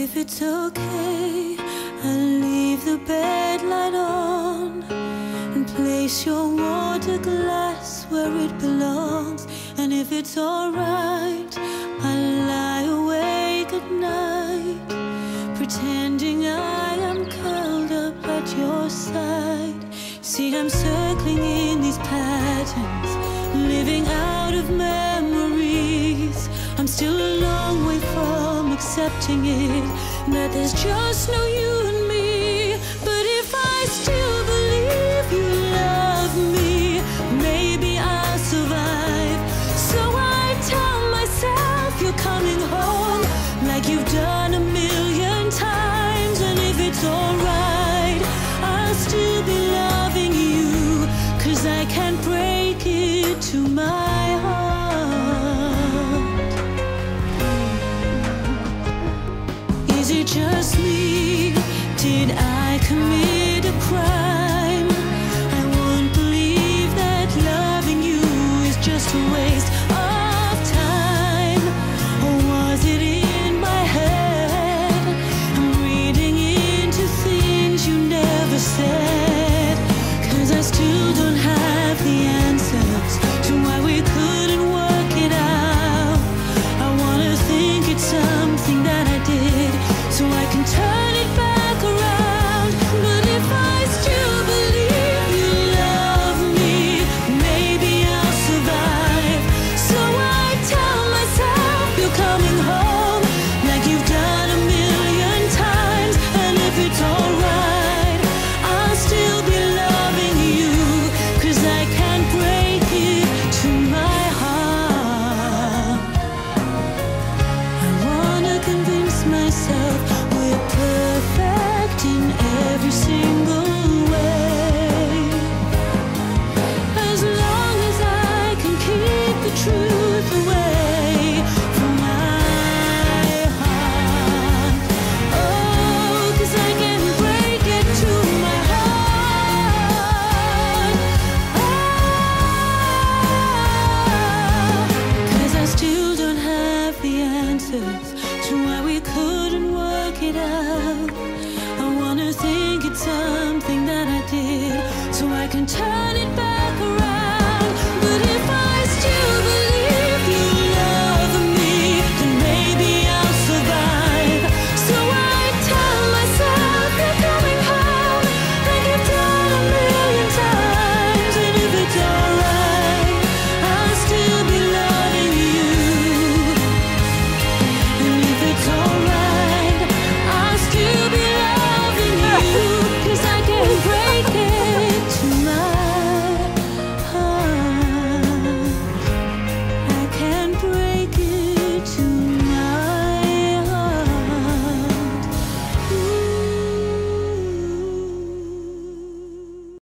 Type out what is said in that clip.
If it's okay, I'll leave the bed light on and place your water glass where it belongs. And if it's alright, I'll lie awake at night, pretending I am curled up at your side. See, I'm circling in these patterns, living out of memories. I'm still a long way from accepting it, that there's just no you and me. But if I still believe you love me, maybe I'll survive. So I tell myself you're coming home, like you've done a million times. And if it's alright, I'll still be loving you, 'cause I can't break it to my heart. Is it just me? Did I commit a crime? I won't believe that loving you is just a waste of time. Or was it in my head? I'm reading into things you never said, 'cause I still don't have the answers to why we couldn't work it out. I wanna think it's something that I did, so I can turn it back around. But if I still believe you love me, maybe I'll survive. So I tell myself you're coming home, like you've done a million times. And if it's alright, I'll still be loving you, 'cause I can't break it to my heart. I wanna convince myself we're perfect in every single way, as long as I can keep the truth.